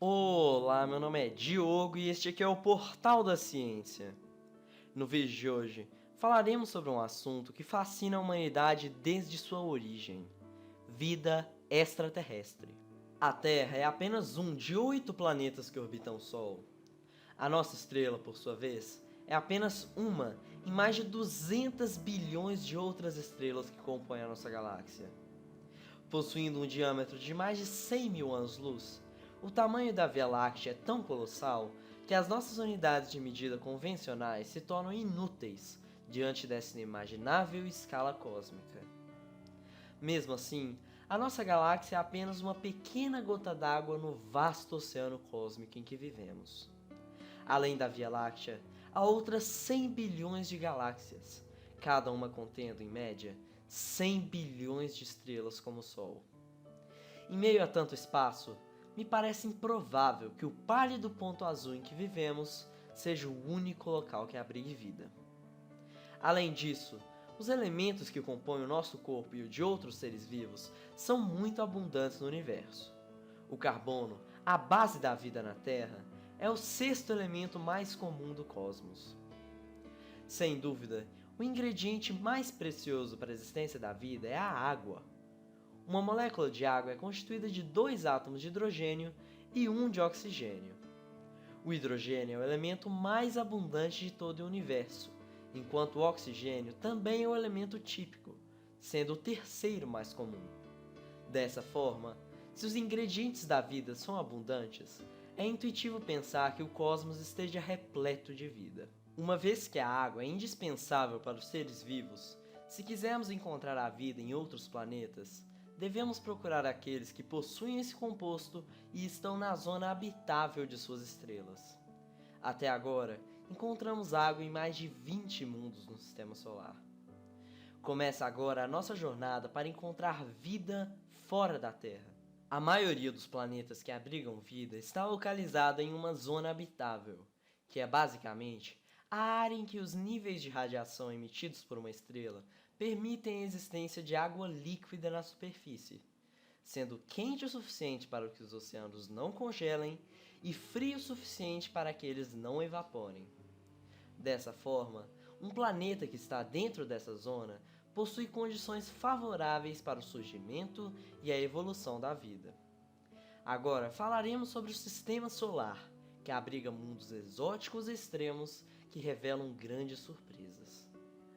Olá, meu nome é Diogo e este aqui é o Portal da Ciência. No vídeo de hoje, falaremos sobre um assunto que fascina a humanidade desde sua origem: vida extraterrestre. A Terra é apenas um de 8 planetas que orbitam o Sol. A nossa estrela, por sua vez, é apenas uma em mais de 200 bilhões de outras estrelas que compõem a nossa galáxia. Possuindo um diâmetro de mais de 100 mil anos-luz, o tamanho da Via Láctea é tão colossal que as nossas unidades de medida convencionais se tornam inúteis diante dessa inimaginável escala cósmica. Mesmo assim, a nossa galáxia é apenas uma pequena gota d'água no vasto oceano cósmico em que vivemos. Além da Via Láctea, há outras 100 bilhões de galáxias, cada uma contendo, em média, 100 bilhões de estrelas como o Sol. Em meio a tanto espaço, me parece improvável que o pálido ponto azul em que vivemos seja o único local que abrigue vida. Além disso, os elementos que compõem o nosso corpo e o de outros seres vivos são muito abundantes no universo. O carbono, a base da vida na Terra, é o sexto elemento mais comum do cosmos. Sem dúvida, o ingrediente mais precioso para a existência da vida é a água. Uma molécula de água é constituída de 2 átomos de hidrogênio e 1 de oxigênio. O hidrogênio é o elemento mais abundante de todo o universo, enquanto o oxigênio também é o elemento típico, sendo o terceiro mais comum. Dessa forma, se os ingredientes da vida são abundantes, é intuitivo pensar que o cosmos esteja repleto de vida. Uma vez que a água é indispensável para os seres vivos, se quisermos encontrar a vida em outros planetas, devemos procurar aqueles que possuem esse composto e estão na zona habitável de suas estrelas. Até agora, encontramos água em mais de 20 mundos no Sistema Solar. Começa agora a nossa jornada para encontrar vida fora da Terra. A maioria dos planetas que abrigam vida está localizada em uma zona habitável, que é basicamente a área em que os níveis de radiação emitidos por uma estrela permitem a existência de água líquida na superfície, sendo quente o suficiente para que os oceanos não congelem e frio o suficiente para que eles não evaporem. Dessa forma, um planeta que está dentro dessa zona possui condições favoráveis para o surgimento e a evolução da vida. Agora falaremos sobre o Sistema Solar, que abriga mundos exóticos e extremos que revelam grandes surpresas.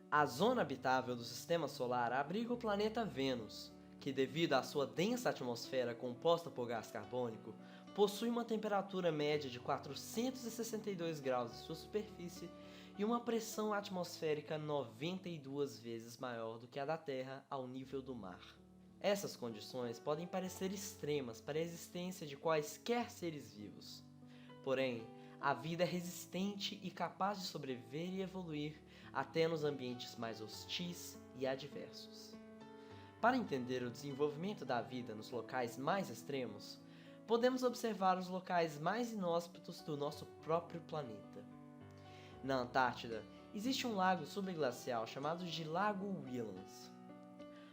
A zona habitável do Sistema Solar abriga o planeta Vênus, que devido à sua densa atmosfera composta por gás carbônico, possui uma temperatura média de 462 graus em sua superfície e uma pressão atmosférica 92 vezes maior do que a da Terra ao nível do mar. Essas condições podem parecer extremas para a existência de quaisquer seres vivos. Porém, a vida é resistente e capaz de sobreviver e evoluir até nos ambientes mais hostis e adversos. Para entender o desenvolvimento da vida nos locais mais extremos, podemos observar os locais mais inóspitos do nosso próprio planeta. Na Antártida, existe um lago subglacial chamado de Lago Williams.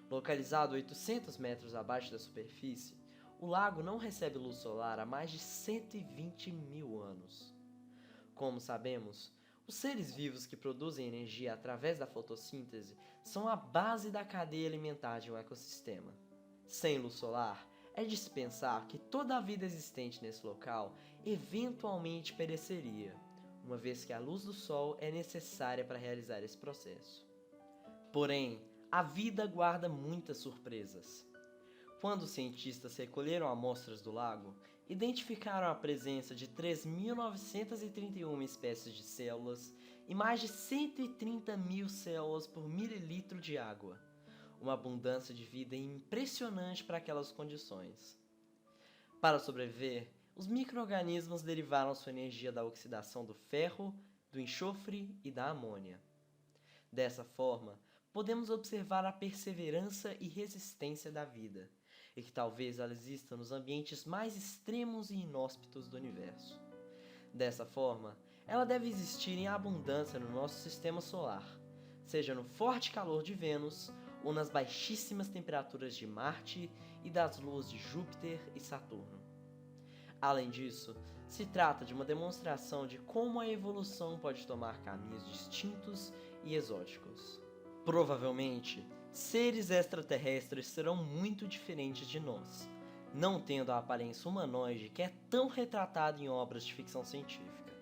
Localizado 800 metros abaixo da superfície, o lago não recebe luz solar há mais de 120 mil anos. Como sabemos, os seres vivos que produzem energia através da fotossíntese são a base da cadeia alimentar de um ecossistema. Sem luz solar, é de se pensar que toda a vida existente nesse local eventualmente pereceria, uma vez que a luz do Sol é necessária para realizar esse processo. Porém, a vida guarda muitas surpresas. Quando os cientistas recolheram amostras do lago, identificaram a presença de 3.931 espécies de células e mais de 130 mil células por mililitro de água, uma abundância de vida impressionante para aquelas condições. Para sobreviver, os micro-organismos derivaram sua energia da oxidação do ferro, do enxofre e da amônia. Dessa forma, podemos observar a perseverança e resistência da vida, e que talvez ela exista nos ambientes mais extremos e inóspitos do universo. Dessa forma, ela deve existir em abundância no nosso sistema solar, seja no forte calor de Vênus ou nas baixíssimas temperaturas de Marte e das luas de Júpiter e Saturno. Além disso, se trata de uma demonstração de como a evolução pode tomar caminhos distintos e exóticos. Provavelmente, seres extraterrestres serão muito diferentes de nós, não tendo a aparência humanoide que é tão retratada em obras de ficção científica.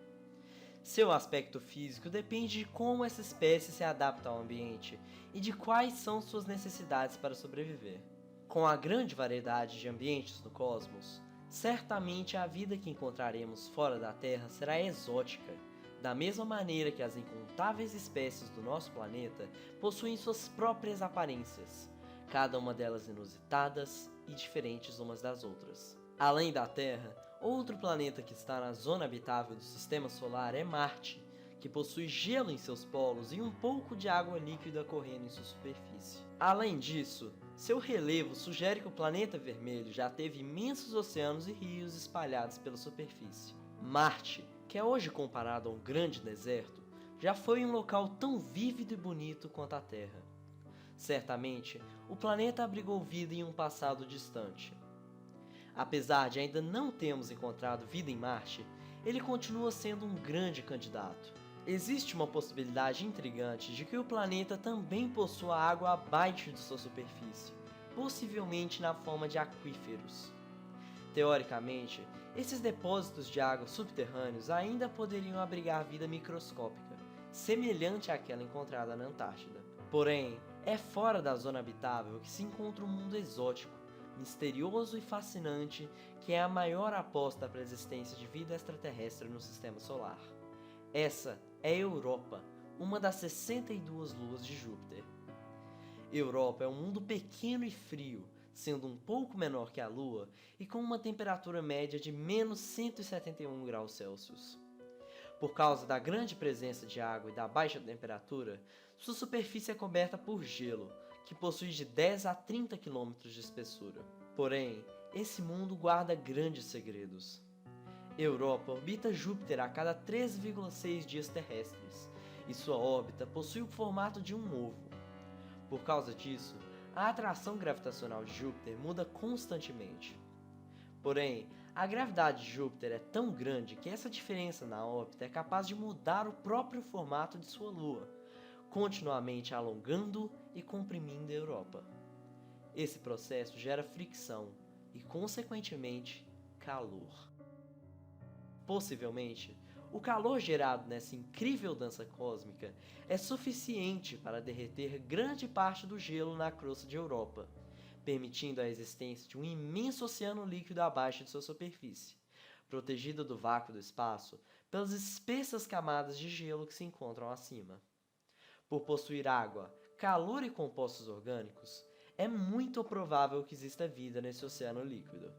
Seu aspecto físico depende de como essa espécie se adapta ao ambiente e de quais são suas necessidades para sobreviver. Com a grande variedade de ambientes no cosmos, certamente a vida que encontraremos fora da Terra será exótica, da mesma maneira que as incontáveis espécies do nosso planeta possuem suas próprias aparências, cada uma delas inusitadas e diferentes umas das outras. Além da Terra, outro planeta que está na zona habitável do Sistema Solar é Marte, que possui gelo em seus polos e um pouco de água líquida correndo em sua superfície. Além disso, seu relevo sugere que o planeta vermelho já teve imensos oceanos e rios espalhados pela superfície. Marte, que é hoje comparado a um grande deserto, já foi um local tão vívido e bonito quanto a Terra. Certamente, o planeta abrigou vida em um passado distante. Apesar de ainda não termos encontrado vida em Marte, ele continua sendo um grande candidato. Existe uma possibilidade intrigante de que o planeta também possua água abaixo de sua superfície, possivelmente na forma de aquíferos. Teoricamente, esses depósitos de água subterrâneos ainda poderiam abrigar vida microscópica, semelhante àquela encontrada na Antártida. Porém, é fora da zona habitável que se encontra um mundo exótico, misterioso e fascinante que é a maior aposta para a existência de vida extraterrestre no Sistema Solar. Essa é Europa, uma das 62 luas de Júpiter. Europa é um mundo pequeno e frio, sendo um pouco menor que a Lua e com uma temperatura média de menos 171 graus Celsius. Por causa da grande presença de água e da baixa temperatura, sua superfície é coberta por gelo, que possui de 10 a 30 km de espessura. Porém, esse mundo guarda grandes segredos. Europa orbita Júpiter a cada 3,6 dias terrestres, e sua órbita possui o formato de um ovo. Por causa disso, a atração gravitacional de Júpiter muda constantemente. Porém, a gravidade de Júpiter é tão grande que essa diferença na órbita é capaz de mudar o próprio formato de sua Lua, continuamente alongando e comprimindo a Europa. Esse processo gera fricção e, consequentemente, calor. Possivelmente, o calor gerado nessa incrível dança cósmica é suficiente para derreter grande parte do gelo na crosta de Europa, permitindo a existência de um imenso oceano líquido abaixo de sua superfície, protegido do vácuo do espaço pelas espessas camadas de gelo que se encontram acima. Por possuir água, calor e compostos orgânicos, é muito provável que exista vida nesse oceano líquido,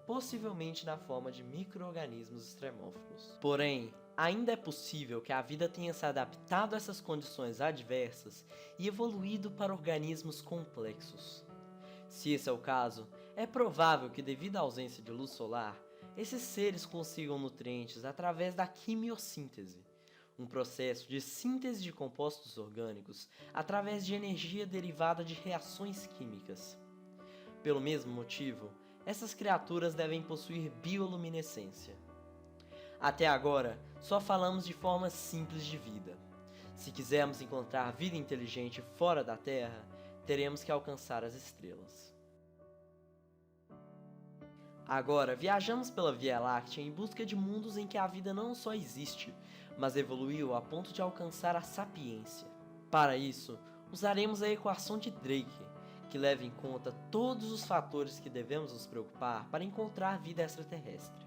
possivelmente na forma de micro-organismos extremófilos. Porém, ainda é possível que a vida tenha se adaptado a essas condições adversas e evoluído para organismos complexos. Se esse é o caso, é provável que, devido à ausência de luz solar, esses seres consigam nutrientes através da quimiossíntese, um processo de síntese de compostos orgânicos através de energia derivada de reações químicas. Pelo mesmo motivo, essas criaturas devem possuir bioluminescência. Até agora, só falamos de formas simples de vida. Se quisermos encontrar vida inteligente fora da Terra, teremos que alcançar as estrelas. Agora, viajamos pela Via Láctea em busca de mundos em que a vida não só existe, mas evoluiu a ponto de alcançar a sapiência. Para isso, usaremos a equação de Drake, que leva em conta todos os fatores que devemos nos preocupar para encontrar vida extraterrestre.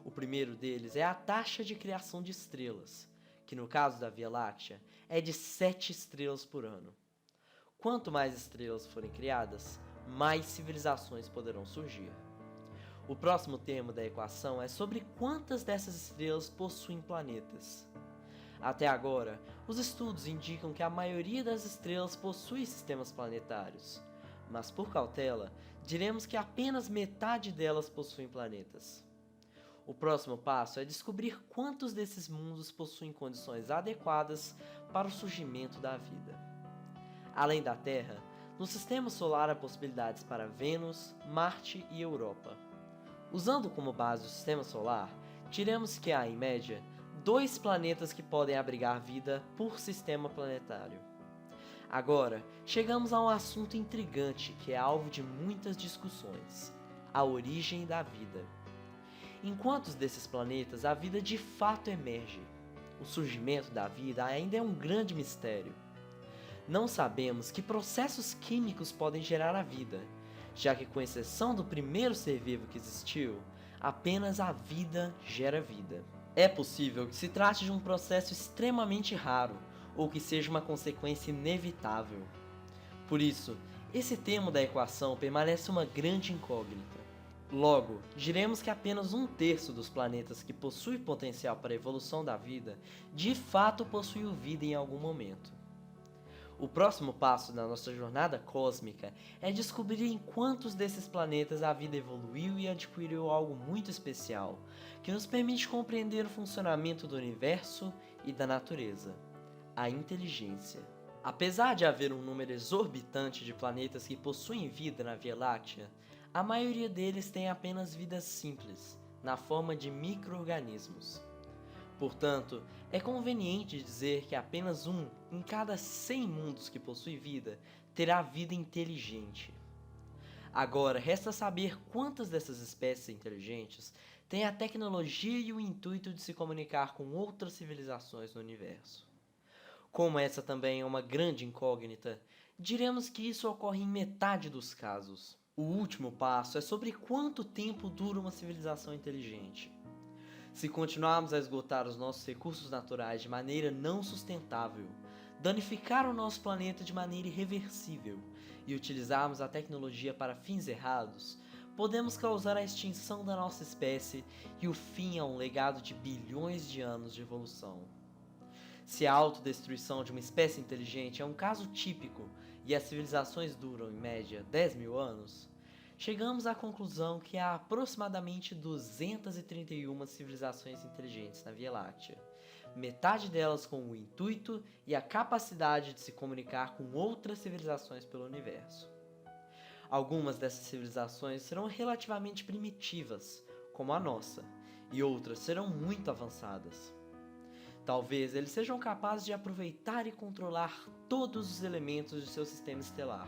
O primeiro deles é a taxa de criação de estrelas, que no caso da Via Láctea é de 7 estrelas por ano. Quanto mais estrelas forem criadas, mais civilizações poderão surgir. O próximo termo da equação é sobre quantas dessas estrelas possuem planetas. Até agora, os estudos indicam que a maioria das estrelas possui sistemas planetários, mas por cautela, diremos que apenas metade delas possuem planetas. O próximo passo é descobrir quantos desses mundos possuem condições adequadas para o surgimento da vida. Além da Terra, no Sistema Solar há possibilidades para Vênus, Marte e Europa. Usando como base o sistema solar, diremos que há, em média, 2 planetas que podem abrigar vida por sistema planetário. Agora, chegamos a um assunto intrigante que é alvo de muitas discussões: a origem da vida. Em quantos desses planetas a vida de fato emerge? O surgimento da vida ainda é um grande mistério. Não sabemos que processos químicos podem gerar a vida, já que, com exceção do primeiro ser vivo que existiu, apenas a vida gera vida. É possível que se trate de um processo extremamente raro, ou que seja uma consequência inevitável. Por isso, esse termo da equação permanece uma grande incógnita. Logo, diremos que apenas 1/3 dos planetas que possuem potencial para a evolução da vida, de fato possuiu vida em algum momento. O próximo passo da nossa jornada cósmica é descobrir em quantos desses planetas a vida evoluiu e adquiriu algo muito especial, que nos permite compreender o funcionamento do universo e da natureza: a inteligência. Apesar de haver um número exorbitante de planetas que possuem vida na Via Láctea, a maioria deles tem apenas vida simples, na forma de micro-organismos. Portanto, é conveniente dizer que apenas 1 em cada 100 mundos que possui vida terá vida inteligente. Agora, resta saber quantas dessas espécies inteligentes têm a tecnologia e o intuito de se comunicar com outras civilizações no universo. Como essa também é uma grande incógnita, diremos que isso ocorre em metade dos casos. O último passo é sobre quanto tempo dura uma civilização inteligente. Se continuarmos a esgotar os nossos recursos naturais de maneira não sustentável, danificar o nosso planeta de maneira irreversível e utilizarmos a tecnologia para fins errados, podemos causar a extinção da nossa espécie e o fim a um legado de bilhões de anos de evolução. Se a autodestruição de uma espécie inteligente é um caso típico e as civilizações duram, em média, 10.000 anos, chegamos à conclusão que há aproximadamente 231 civilizações inteligentes na Via Láctea, metade delas com o intuito e a capacidade de se comunicar com outras civilizações pelo universo. Algumas dessas civilizações serão relativamente primitivas, como a nossa, e outras serão muito avançadas. Talvez eles sejam capazes de aproveitar e controlar todos os elementos de seu sistema estelar,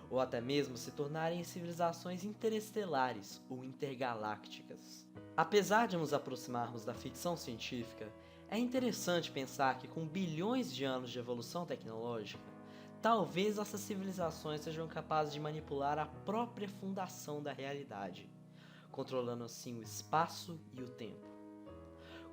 ou até mesmo se tornarem civilizações interestelares ou intergalácticas. Apesar de nos aproximarmos da ficção científica, é interessante pensar que, com bilhões de anos de evolução tecnológica, talvez essas civilizações sejam capazes de manipular a própria fundação da realidade, controlando assim o espaço e o tempo.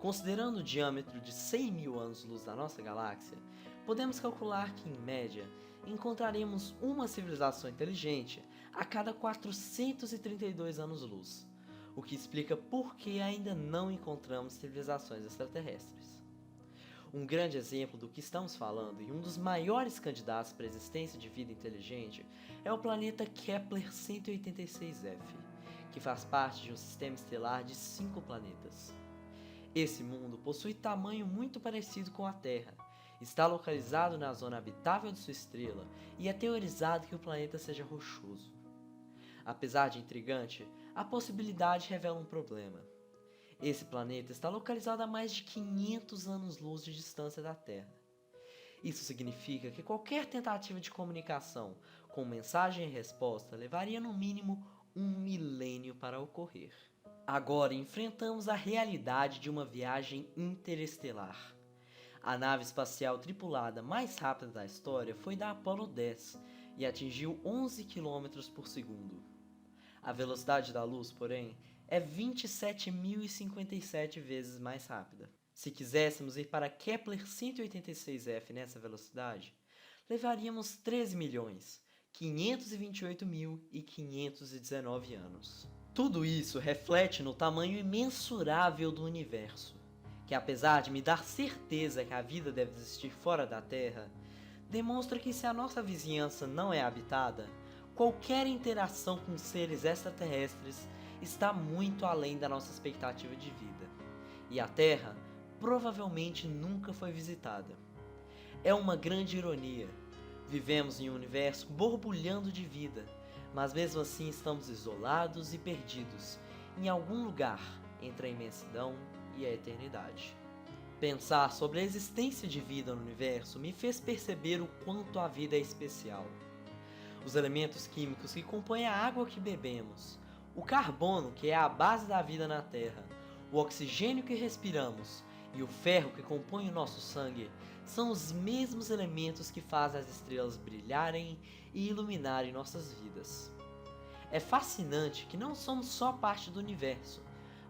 Considerando o diâmetro de 100.000 anos-luz da nossa galáxia, podemos calcular que, em média, encontraremos uma civilização inteligente a cada 432 anos-luz, o que explica por que ainda não encontramos civilizações extraterrestres. Um grande exemplo do que estamos falando e um dos maiores candidatos para a existência de vida inteligente é o planeta Kepler 186f, que faz parte de um sistema estelar de 5 planetas. Esse mundo possui tamanho muito parecido com a Terra, está localizado na zona habitável de sua estrela e é teorizado que o planeta seja rochoso. Apesar de intrigante, a possibilidade revela um problema. Esse planeta está localizado a mais de 500 anos-luz de distância da Terra. Isso significa que qualquer tentativa de comunicação com mensagem e resposta levaria no mínimo 1 milênio para ocorrer. Agora enfrentamos a realidade de uma viagem interestelar. A nave espacial tripulada mais rápida da história foi da Apollo 10 e atingiu 11 km por segundo. A velocidade da luz, porém, é 27.057 vezes mais rápida. Se quiséssemos ir para Kepler 186f nessa velocidade, levaríamos 13.528.519 anos. Tudo isso reflete no tamanho imensurável do universo, que, apesar de me dar certeza que a vida deve existir fora da Terra, demonstra que, se a nossa vizinhança não é habitada, qualquer interação com seres extraterrestres está muito além da nossa expectativa de vida, e a Terra provavelmente nunca foi visitada. É uma grande ironia. Vivemos em um universo borbulhando de vida, mas mesmo assim estamos isolados e perdidos, em algum lugar entre a imensidão e a eternidade. Pensar sobre a existência de vida no universo me fez perceber o quanto a vida é especial. Os elementos químicos que compõem a água que bebemos, o carbono, que é a base da vida na Terra, o oxigênio que respiramos e o ferro que compõe o nosso sangue são os mesmos elementos que fazem as estrelas brilharem e iluminarem nossas vidas. É fascinante que não somos só parte do universo,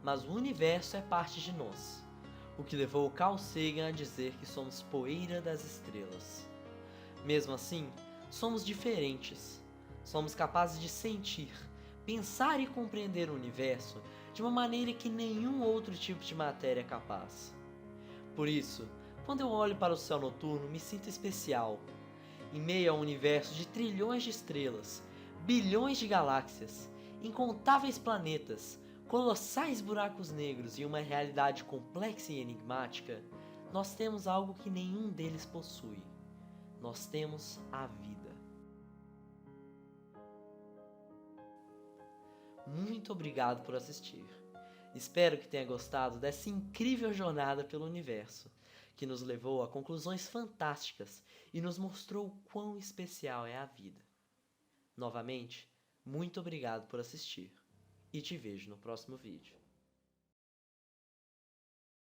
mas o universo é parte de nós, o que levou Carl Sagan a dizer que somos poeira das estrelas. Mesmo assim, somos diferentes. Somos capazes de sentir, pensar e compreender o universo de uma maneira que nenhum outro tipo de matéria é capaz. Por isso, quando eu olho para o céu noturno, me sinto especial. Em meio a um universo de trilhões de estrelas, bilhões de galáxias, incontáveis planetas, colossais buracos negros e uma realidade complexa e enigmática, nós temos algo que nenhum deles possui. Nós temos a vida. Muito obrigado por assistir. Espero que tenha gostado dessa incrível jornada pelo universo, que nos levou a conclusões fantásticas e nos mostrou o quão especial é a vida. Novamente, muito obrigado por assistir e te vejo no próximo vídeo.